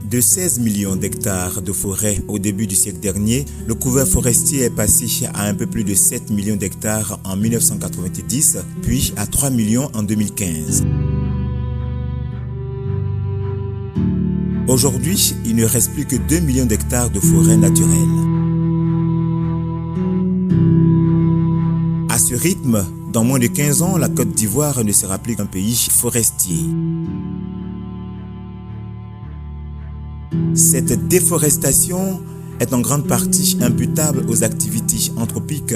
De 16 millions d'hectares de forêt au début du siècle dernier, le couvert forestier est passé à un peu plus de 7 millions d'hectares en 1990, puis à 3 millions en 2015. Aujourd'hui, il ne reste plus que 2 millions d'hectares de forêt naturelle. À ce rythme, dans moins de 15 ans, la Côte d'Ivoire ne sera plus qu'un pays forestier. Cette déforestation est en grande partie imputable aux activités anthropiques,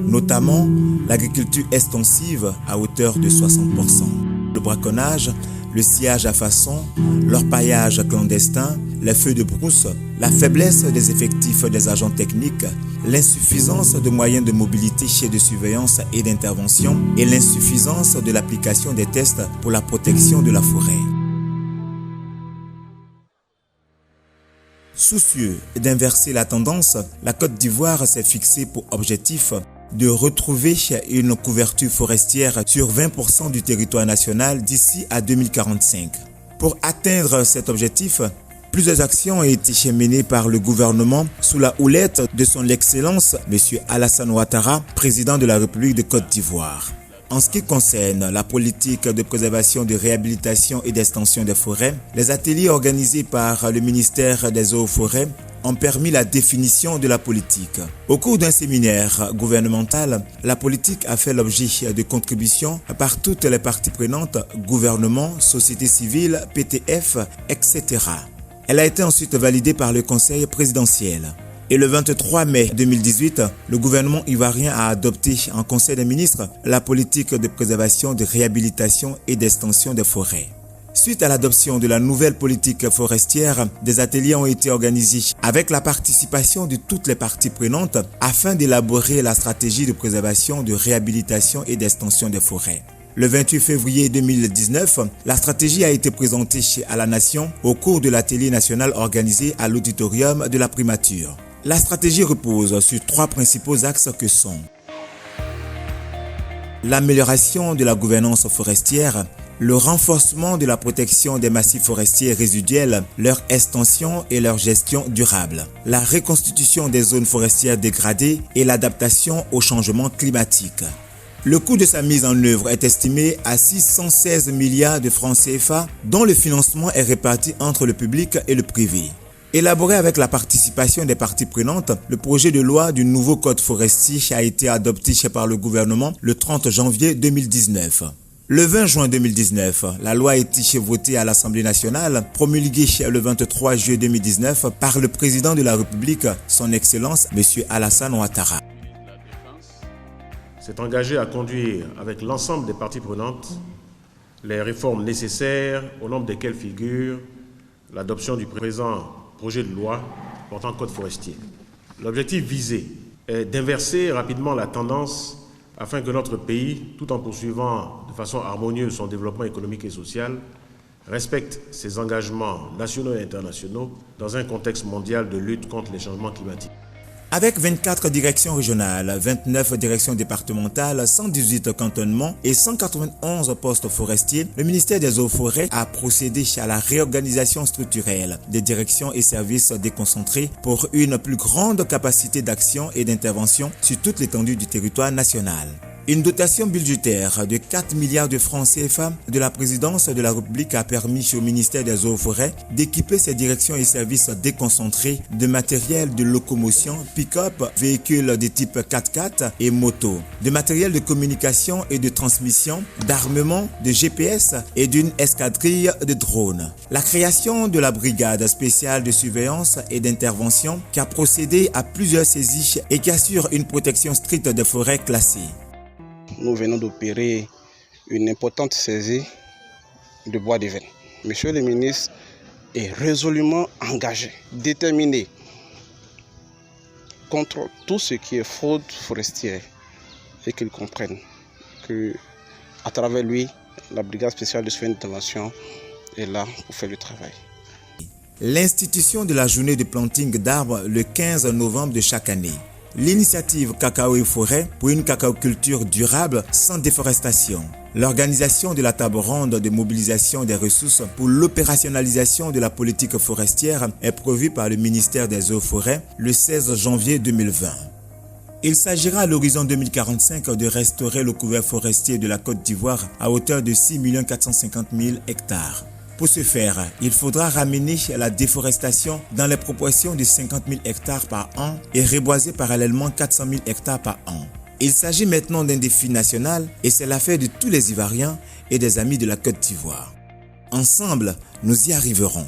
notamment l'agriculture extensive à hauteur de 60%, le braconnage, le sciage à façon, l'orpaillage clandestin, les feux de brousse, la faiblesse des effectifs des agents techniques, l'insuffisance de moyens de mobilité de surveillance et d'intervention et l'insuffisance de l'application des tests pour la protection de la forêt. Soucieux d'inverser la tendance, la Côte d'Ivoire s'est fixée pour objectif de retrouver une couverture forestière sur 20% du territoire national d'ici à 2045. Pour atteindre cet objectif, plusieurs actions ont été menées par le gouvernement sous la houlette de son Excellence, M. Alassane Ouattara, président de la République de Côte d'Ivoire. En ce qui concerne la politique de préservation, de réhabilitation et d'extension des forêts, les ateliers organisés par le ministère des Eaux et Forêts ont permis la définition de la politique. Au cours d'un séminaire gouvernemental, la politique a fait l'objet de contributions par toutes les parties prenantes, gouvernement, société civile, PTF, etc. Elle a été ensuite validée par le Conseil présidentiel. Et le 23 mai 2018, le gouvernement ivoirien a adopté en Conseil des ministres la politique de préservation, de réhabilitation et d'extension des forêts. Suite à l'adoption de la nouvelle politique forestière, des ateliers ont été organisés avec la participation de toutes les parties prenantes afin d'élaborer la stratégie de préservation, de réhabilitation et d'extension des forêts. Le 28 février 2019, la stratégie a été présentée à la Nation au cours de l'atelier national organisé à l'auditorium de la primature. La stratégie repose sur 3 principaux axes que sont l'amélioration de la gouvernance forestière, le renforcement de la protection des massifs forestiers résiduels, leur extension et leur gestion durable, la reconstitution des zones forestières dégradées et l'adaptation au changement climatique. Le coût de sa mise en œuvre est estimé à 616 milliards de francs CFA, dont le financement est réparti entre le public et le privé. Élaboré avec la participation des parties prenantes, le projet de loi du nouveau code forestier a été adopté par le gouvernement le 30 janvier 2019. Le 20 juin 2019, la loi a été votée à l'Assemblée nationale, promulguée le 23 juillet 2019 par le président de la République, son Excellence, M. Alassane Ouattara. S'est engagé à conduire avec l'ensemble des parties prenantes les réformes nécessaires, au nombre desquelles figure l'adoption du présent projet de loi portant code forestier. L'objectif visé est d'inverser rapidement la tendance afin que notre pays, tout en poursuivant de façon harmonieuse son développement économique et social, respecte ses engagements nationaux et internationaux dans un contexte mondial de lutte contre les changements climatiques. Avec 24 directions régionales, 29 directions départementales, 118 cantonnements et 191 postes forestiers, le ministère des Eaux et Forêts a procédé à la réorganisation structurelle des directions et services déconcentrés pour une plus grande capacité d'action et d'intervention sur toute l'étendue du territoire national. Une dotation budgétaire de 4 milliards de francs CFA de la présidence de la République a permis au ministère des Eaux et Forêts d'équiper ses directions et services déconcentrés de matériel de locomotion, pick-up, véhicules de type 4x4 et moto, de matériel de communication et de transmission, d'armement, de GPS et d'une escadrille de drones. La création de la brigade spéciale de surveillance et d'intervention qui a procédé à plusieurs saisies et qui assure une protection stricte des forêts classées. Nous venons d'opérer une importante saisie de bois d'Éven. Monsieur le ministre est résolument engagé, déterminé contre tout ce qui est fraude forestière et qu'il comprenne que, à travers lui, la brigade spéciale de soins d'intervention est là pour faire le travail. L'institution de la journée de planting d'arbres le 15 novembre de chaque année. l'initiative Cacao et Forêt pour une cacaoculture durable sans déforestation, l'organisation de la table ronde de mobilisation des ressources pour l'opérationnalisation de la politique forestière est prévue par le ministère des Eaux et Forêts le 16 janvier 2020. Il s'agira à l'horizon 2045 de restaurer le couvert forestier de la Côte d'Ivoire à hauteur de 6 450 000 hectares. Pour ce faire, il faudra ramener la déforestation dans les proportions de 50 000 hectares par an et reboiser parallèlement 400 000 hectares par an. Il s'agit maintenant d'un défi national et c'est l'affaire de tous les Ivoiriens et des amis de la Côte d'Ivoire. Ensemble, nous y arriverons.